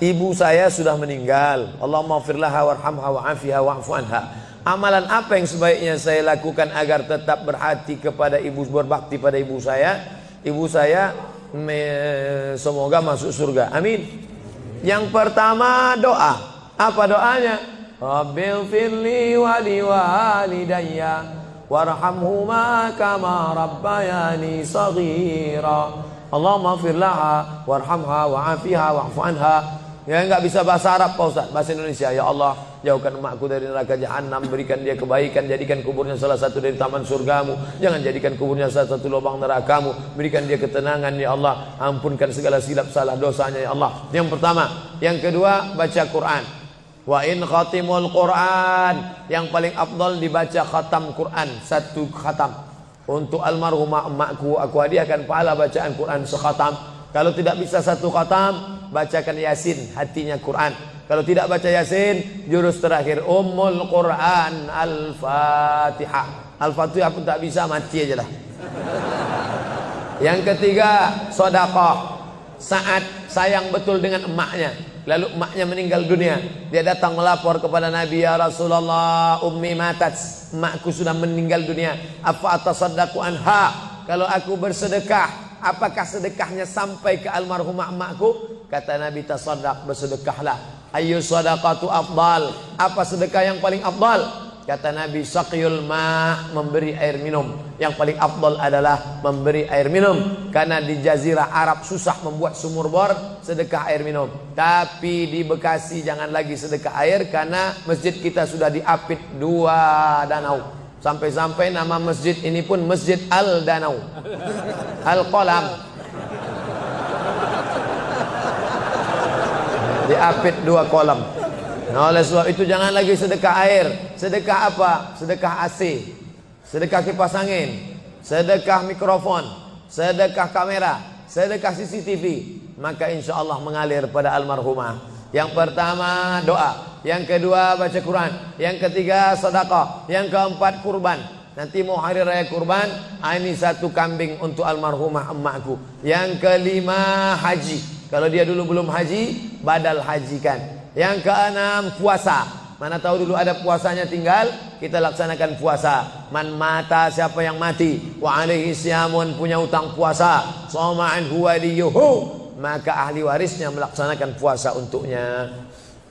ibu saya sudah meninggal. Allahumma firlaha warhamha wa'afiha wa'fu anha. Amalan apa yang sebaiknya saya lakukan agar tetap berhati kepada ibu, berbakti pada ibu saya? Ibu saya semoga masuk surga. Amin. Yang pertama doa. Apa doanya? Rabbil firli wa liwalidayya warhamhuma kama rabbayani saghira. Allahumma ighfir laha warhamha wa'afiha wa'fu anha. Ya, enggak bisa bahasa Arab Pak Ustaz, bahasa Indonesia. Ya Allah, jauhkan emakku dari neraka jahanam, berikan dia kebaikan, jadikan kuburnya salah satu dari taman surgamu, jangan jadikan kuburnya salah satu lubang nerakamu, berikan dia ketenangan ya Allah, ampunkan segala silap salah dosanya ya Allah. Yang pertama. Yang kedua, baca Quran. Wa in khatimul Quran, yang paling afdal dibaca khatam Quran, satu khatam. Untuk almarhumah emakku, aku hadiahkan pahala bacaan Quran sekhatam. Kalau tidak bisa satu khatam, bacakan Yasin, hatinya Quran. Kalau tidak baca Yasin, jurus terakhir Ummul Quran Al-Fatihah. Al-Fatihah pun tak bisa, mati aja lah. Yang ketiga, sedekah. Saat sayang betul dengan emaknya, lalu emaknya meninggal dunia, dia datang melapor kepada Nabi, ya Rasulullah, ummi matat, emakku sudah meninggal dunia, apa atasaddaqu anha, kalau aku bersedekah, apakah sedekahnya sampai ke almarhumah emakku? Kata Nabi, tasaddaq, bersedekahlah. Ayyu sadaqatu afdal, apa sedekah yang paling afdal? Kata Nabi, saqyul ma', memberi air minum. Yang paling afdal adalah memberi air minum. Karena di jazirah Arab susah membuat sumur bor, sedekah air minum. Tapi di Bekasi jangan lagi sedekah air, karena masjid kita sudah diapit 2 danau. Sampai-sampai nama masjid ini pun Masjid Al-Danau, Al-Kolam. Diapit 2 kolam. Nah, oleh sebab itu jangan lagi sedekah air. Sedekah apa? Sedekah AC, sedekah kipas angin, sedekah mikrofon, sedekah kamera, sedekah CCTV. Maka insya Allah mengalir pada almarhumah. Yang pertama doa, yang kedua baca Quran, yang ketiga sedekah, yang keempat kurban. Nanti mau hari raya kurban, ini 1 kambing untuk almarhumah emakku. Yang kelima haji. Kalau dia dulu belum haji, badal hajikan. Yang keenam puasa. Mana tahu dulu ada puasanya tinggal, kita laksanakan puasa. Man mata, siapa yang mati, wa alaihi siyamun, punya utang puasa, shoma anhu waliyuhu, maka ahli warisnya melaksanakan puasa untuknya.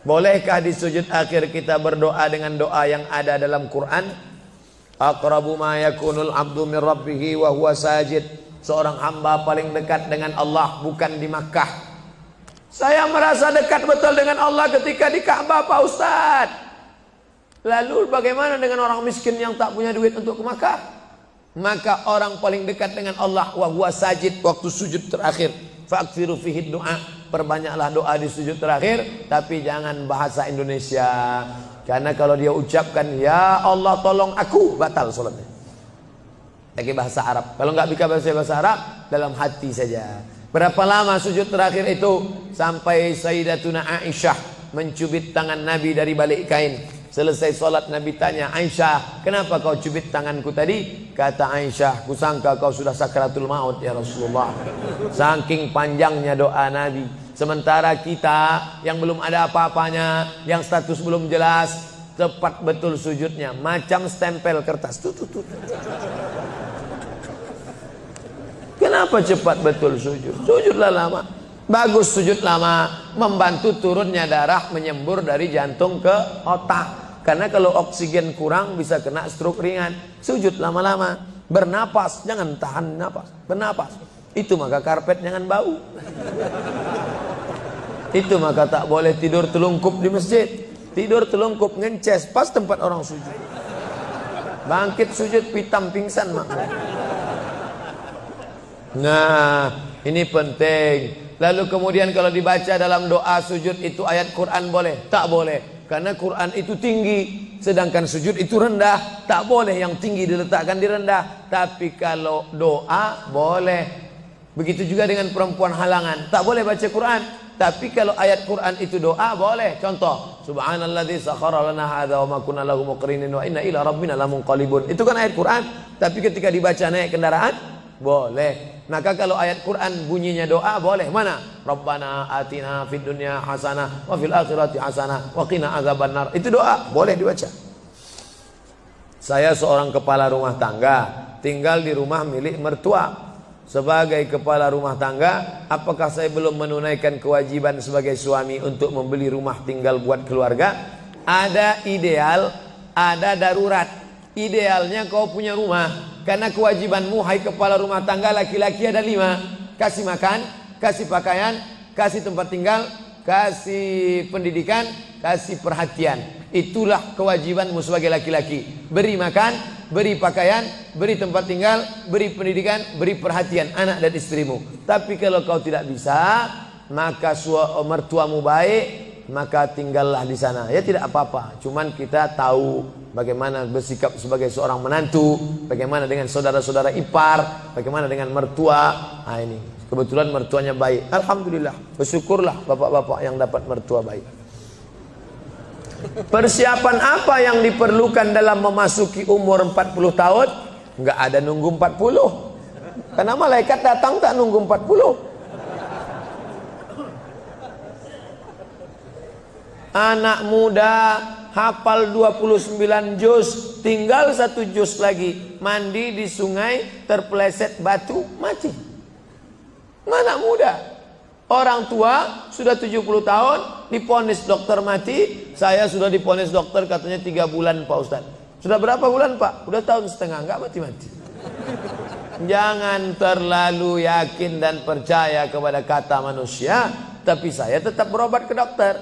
Bolehkah di sujud akhir kita berdoa dengan doa yang ada dalam Quran? Aqrabu ma yakunul abdu min rabbih wa huwa sajid. Seorang hamba paling dekat dengan Allah bukan di Makkah. Saya merasa dekat betul dengan Allah ketika di Ka'bah Pak Ustaz. Lalu bagaimana dengan orang miskin yang tak punya duit untuk ke Makkah? Maka orang paling dekat dengan Allah wa huwa sajid, waktu sujud terakhir. Fa'kthiru fihi du'a, perbanyaklah doa di sujud terakhir, tapi jangan bahasa Indonesia. Karena kalau dia ucapkan ya Allah tolong aku, batal salatnya. Pakai bahasa Arab. Kalau nggak bisa bahasa Arab, dalam hati saja. Berapa lama sujud terakhir itu? Sampai Sayyidatuna Aisyah mencubit tangan Nabi dari balik kain. Selesai sholat Nabi tanya, Aisyah, kenapa kau cubit tanganku tadi? Kata Aisyah, kusangka kau sudah sakratul maut ya Rasulullah. Saking panjangnya doa Nabi. Sementara kita yang belum ada apa-apanya, yang status belum jelas, tepat betul sujudnya, macam stempel kertas. Kenapa cepat betul sujud? Sujudlah lama. Bagus sujud lama, membantu turunnya darah menyembur dari jantung ke otak. Karena kalau oksigen kurang bisa kena stroke ringan. Sujud lama-lama, bernapas, jangan tahan napas, bernapas. Itu maka karpet jangan bau. Itu maka tak boleh tidur telungkup di masjid. Tidur telungkup ngences pas tempat orang sujud. Bangkit sujud pitam pingsan makna. Nah, ini penting. Lalu kemudian kalau dibaca dalam doa sujud itu ayat Quran boleh? Tak boleh. Karena Quran itu tinggi, sedangkan sujud itu rendah. Tak boleh yang tinggi diletakkan di rendah. Tapi kalau doa boleh. Begitu juga dengan perempuan halangan, tak boleh baca Quran. Tapi kalau ayat Quran itu doa boleh. Contoh, Subhanalladzi sakhkhara lana hadza wa ma kunna lahu muqrinin wa inna ila rabbina lamunqalibun. Itu kan ayat Quran. Tapi ketika dibaca naik kendaraan Boleh. Maka kalau ayat Quran bunyinya doa boleh. Mana? Rabbana atina fid dunya hasanah wa fil akhirati hasanah wa qina adzabannar. Itu doa, boleh dibaca. Saya seorang kepala rumah tangga, tinggal di rumah milik mertua. Sebagai kepala rumah tangga, apakah saya belum menunaikan kewajiban sebagai suami untuk membeli rumah tinggal buat keluarga? Ada ideal, ada darurat. Idealnya kau punya rumah, karena kewajibanmu hai kepala rumah tangga laki-laki ada 5. Kasih makan, kasih pakaian, kasih tempat tinggal, kasih pendidikan, kasih perhatian. Itulah kewajibanmu sebagai laki-laki. Beri makan, beri pakaian, beri tempat tinggal, beri pendidikan, beri perhatian anak dan istrimu. Tapi kalau kau tidak bisa, maka mertuamu baik, maka tinggallah di sana. Ya tidak apa-apa. Cuman kita tahu bagaimana bersikap sebagai seorang menantu, bagaimana dengan saudara-saudara ipar, bagaimana dengan mertua. Nah ini kebetulan mertuanya baik. Alhamdulillah, bersyukurlah bapak-bapak yang dapat mertua baik. Persiapan apa yang diperlukan dalam memasuki umur 40 tahun? Enggak ada nunggu 40. Karena malaikat datang tak nunggu 40. Anak muda hafal 29 juz, tinggal 1 juz lagi. Mandi di sungai, terpeleset batu, mati. Mana muda? Orang tua sudah 70 tahun diponis dokter mati. Saya sudah diponis dokter katanya 3 bulan Pak Ustaz. Sudah berapa bulan Pak? Udah tahun setengah, enggak mati-mati. Jangan terlalu yakin dan percaya kepada kata manusia. Tapi saya tetap berobat ke dokter,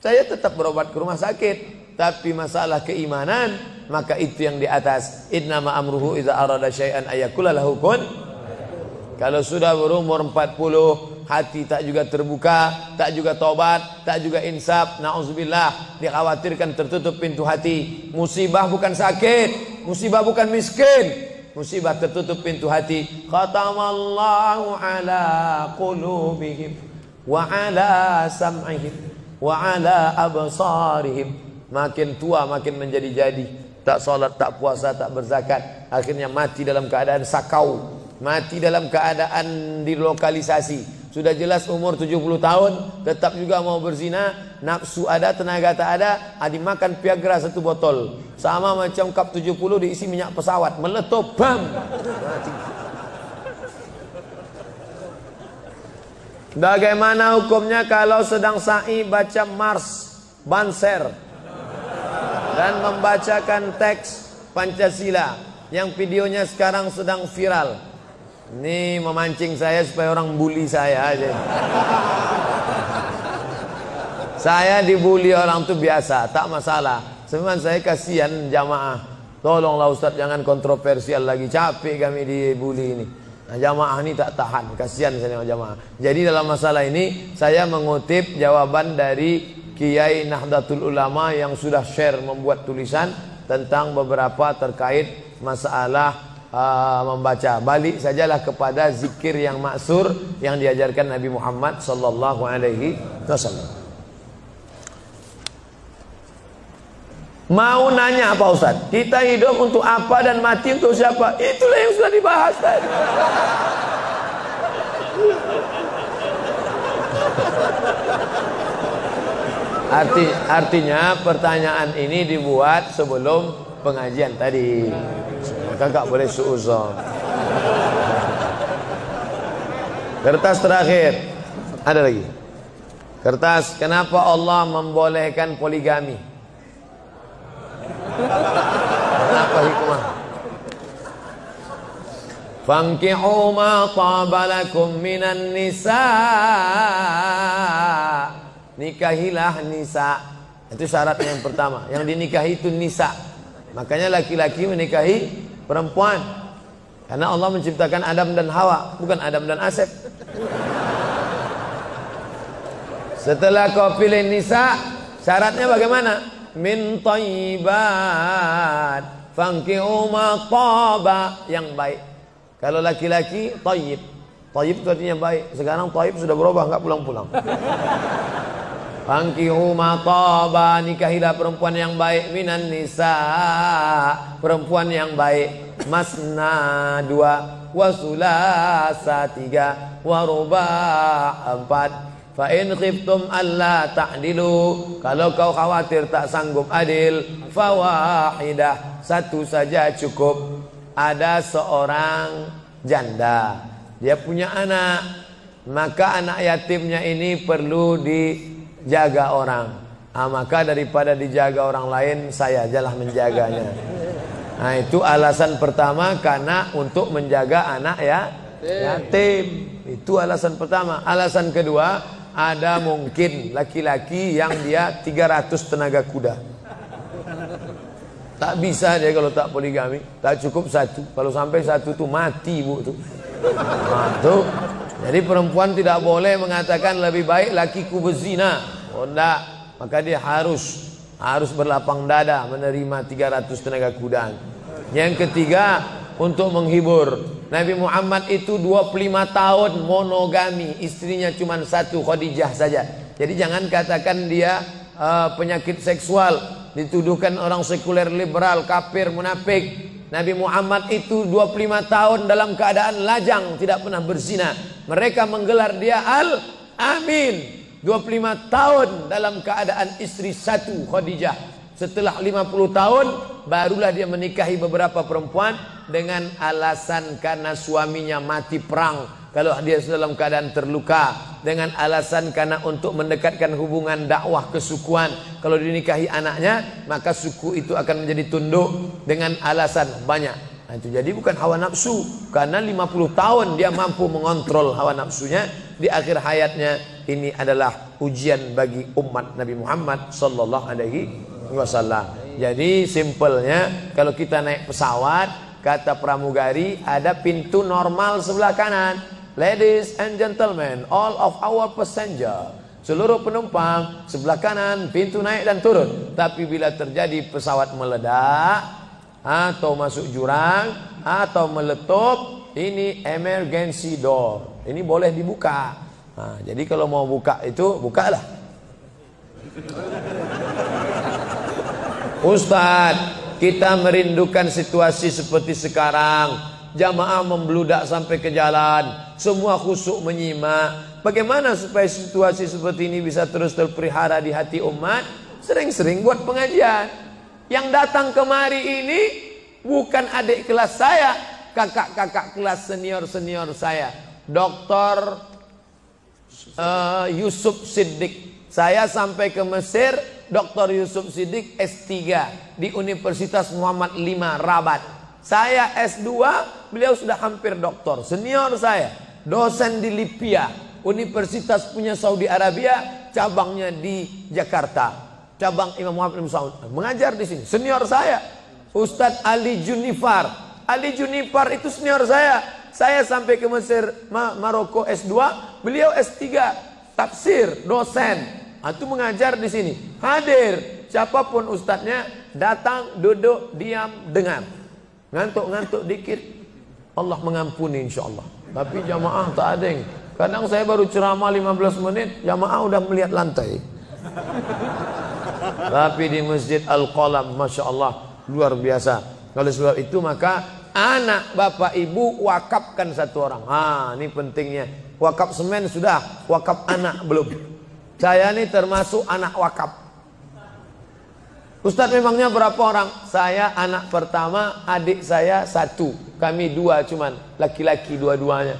saya tetap berobat ke rumah sakit. Tapi masalah keimanan, maka itu yang di atas. Innama amruhu idza arada syai'an ayakula lahu kun. Kalau sudah berumur 40, hati tak juga terbuka, tak juga tobat, tak juga insaf, na'udzubillah, dikhawatirkan tertutup pintu hati. Musibah bukan sakit, musibah bukan miskin, musibah tertutup pintu hati. Khatamallahu ala qulubihim wa ala sam'ihim wa ala absarihim. Makin tua makin menjadi-jadi, tak salat, tak puasa, tak berzakat, akhirnya mati dalam keadaan sakau, mati dalam keadaan dilokalisasi. Sudah jelas umur 70 tahun, tetap juga mau berzina, nafsu ada, tenaga tak ada, dimakan Viagra 1 botol. Sama macam kap 70 diisi minyak pesawat, meletup, bam. Bagaimana hukumnya kalau sedang sa'i baca Mars, Banser, dan membacakan teks Pancasila yang videonya sekarang sedang viral? Ini memancing saya supaya orang bully saya aja. Saya dibully orang itu biasa, tak masalah. Sebenarnya saya kasihan jamaah. Tolonglah Ustaz, jangan kontroversial lagi. Capek kami dibully ini. Nah, jamaah ini tak tahan, kasihan saya dengan jamaah. Jadi dalam masalah ini saya mengutip jawaban dari Kiai Nahdlatul Ulama yang sudah share membuat tulisan tentang beberapa terkait masalah membaca. Balik sajalah kepada zikir yang maksur yang diajarkan Nabi Muhammad sallallahu alaihi wasallam. Mau nanya Pak Ustaz, kita hidup untuk apa dan mati untuk siapa? Itulah yang sudah dibahas tadi. Artinya pertanyaan ini dibuat sebelum pengajian tadi. Kakak boleh suuzon. Kertas terakhir. Ada lagi. Kertas, kenapa Allah membolehkan poligami? Kenapa hikmah? Fankihu ma tabalakum minan nisa. Nikahilah nisa. Itu syaratnya yang pertama. Yang dinikahi itu nisa. Makanya laki-laki menikahi perempuan, karena Allah menciptakan Adam dan Hawa, bukan Adam dan Asep. Setelah kau pilih nisa, syaratnya bagaimana? Min thayyibat fankihu ma taba, yang baik. Kalau laki-laki thayyib, thayyib itu artinya baik. Sekarang thayyib sudah berubah, enggak pulang-pulang. Fankihu ma taba, nikahilah perempuan yang baik, minan nisa, perempuan yang baik. Masna, 2, wa sulasa 3, wa ruba' 4. Fa in khiftum alla ta'dilu, kalau kau khawatir tak sanggup adil, fawahidah, satu saja cukup. Ada seorang janda, dia punya anak, maka anak yatimnya ini perlu dijaga orang. Maka daripada dijaga orang lain, saya ajalah menjaganya. Nah, itu alasan pertama, karena untuk menjaga anak yatim. Itu alasan pertama. Alasan kedua, ada mungkin laki-laki yang dia 300 tenaga kuda. Tak bisa dia kalau tak poligami, tak cukup satu. Kalau sampai satu tuh mati bu tuh. Nah, tuh. Jadi perempuan tidak boleh mengatakan lebih baik lakiku berzina. Oh enggak. Maka dia harus berlapang dada menerima 300 tenaga kuda. Yang ketiga, untuk menghibur. Nabi Muhammad itu 25 tahun monogami, istrinya cuma satu, Khadijah saja. Jadi jangan katakan dia penyakit seksual, dituduhkan orang sekuler, liberal, kafir, munafik. Nabi Muhammad itu 25 tahun dalam keadaan lajang, tidak pernah berzina. Mereka menggelar dia Al-Amin. 25 tahun dalam keadaan istri satu, Khadijah. Setelah 50 tahun barulah dia menikahi beberapa perempuan dengan alasan karena suaminya mati perang, kalau dia dalam keadaan terluka, dengan alasan karena untuk mendekatkan hubungan dakwah kesukuan. Kalau dinikahi anaknya, maka suku itu akan menjadi tunduk, dengan alasan banyak. Nah, itu jadi bukan hawa nafsu, karena 50 tahun dia mampu mengontrol hawa nafsunya. Di akhir hayatnya, ini adalah ujian bagi umat Nabi Muhammad sallallahu alaihi wasallam. Jadi simpelnya, kalau kita naik pesawat, kata pramugari, ada pintu normal sebelah kanan. Ladies and gentlemen, all of our passenger, seluruh penumpang, sebelah kanan pintu naik dan turun. Tapi bila terjadi pesawat meledak, atau masuk jurang, atau meletup, ini emergency door, ini boleh dibuka. Nah, jadi kalau mau buka itu, bukalah. Ustadz, kita merindukan situasi seperti sekarang. Jamaah membludak sampai ke jalan, semua khusyuk menyimak. Bagaimana supaya situasi seperti ini bisa terus terpelihara di hati umat? Sering-sering buat pengajian. Yang datang kemari ini bukan adik kelas saya, kakak-kakak kelas senior-senior saya. Dr. Yusuf Siddiq. Saya sampai ke Mesir, Dr. Yusuf Siddiq S3 di Universitas Muhammad V Rabat. Saya S2, beliau sudah hampir doktor. Senior saya, dosen di Libya, universitas punya Saudi Arabia, cabangnya di Jakarta. Cabang Imam Muhammad bin Saud. Mengajar di sini. Senior saya, Ustadz Ali Junifar. Ali Junifar itu senior saya. Saya sampai ke Mesir, Maroko S2, beliau S3, tafsir, dosen. Itu mengajar di sini. Hadir, siapapun ustadznya, datang, duduk, diam, dengar. Ngantuk-ngantuk dikit, Allah mengampuni insya Allah. Tapi jamaah tak ada yang. Kadang saya baru ceramah 15 menit, jamaah udah melihat lantai. Tapi di Masjid Al-Qalam, Masya Allah, luar biasa. Oleh sebab itu maka anak bapak ibu wakafkan satu orang. Ini pentingnya. Wakaf semen sudah, wakaf anak belum. Saya ini termasuk anak wakaf. Ustadz, memangnya berapa orang? Saya anak pertama, adik saya satu, kami dua cuman, laki-laki dua-duanya.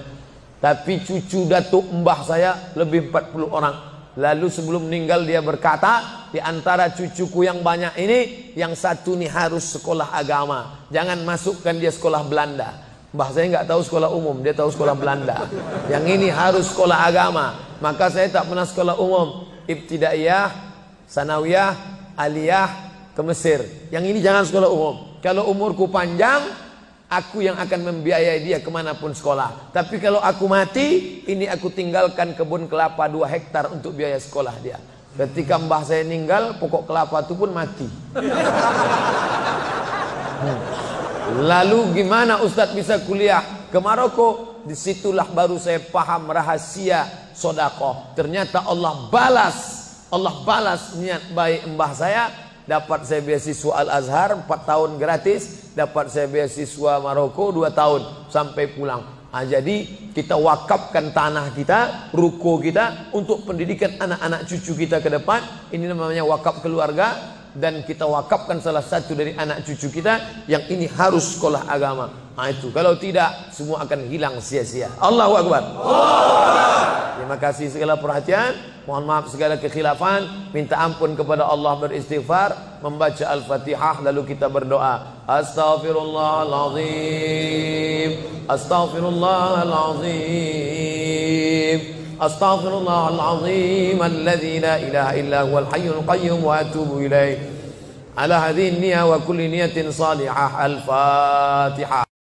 Tapi cucu datuk mbah saya lebih 40 orang. Lalu sebelum meninggal dia berkata, di antara cucuku yang banyak ini, yang satu nih harus sekolah agama. Jangan masukkan dia sekolah Belanda. Mbah saya nggak tahu sekolah umum, dia tahu sekolah Belanda. Yang ini harus sekolah agama. Maka saya tak pernah sekolah umum, ibtidaiyah, sanawiyah, aliyah, ke Mesir. Yang ini jangan sekolah umum. Kalau umurku panjang, aku yang akan membiayai dia kemanapun sekolah. Tapi kalau aku mati, ini aku tinggalkan kebun kelapa 2 hektar untuk biaya sekolah dia. Ketika mbah saya meninggal, pokok kelapa itu pun mati. Lalu gimana Ustadz bisa kuliah ke Maroko? Disitulah baru saya paham rahasia sodakoh. Ternyata Allah balas niat baik mbah saya dapat saya beasiswa Al-Azhar 4 tahun gratis, dapat saya beasiswa Maroko 2 tahun sampai pulang. Jadi kita wakafkan tanah kita, ruko kita untuk pendidikan anak-anak cucu kita ke depan. Ini namanya wakaf keluarga. Dan kita wakafkan salah satu dari anak cucu kita yang ini harus sekolah agama. Itu kalau tidak semua akan hilang sia-sia. Allahu Akbar. Terima kasih segala perhatian. Mohon maaf segala kekhilafan. Minta ampun kepada Allah, beristighfar, membaca Al-Fatihah, lalu kita berdoa. Astaghfirullahaladzim, astaghfirullahaladzim, astaghfirullahaladzim alladzi la ilaha illa huwal hayyul qayyum wa atubu ilaih. Ala hadhihi niyya wa kulli niyatin salihah. Al-Fatihah.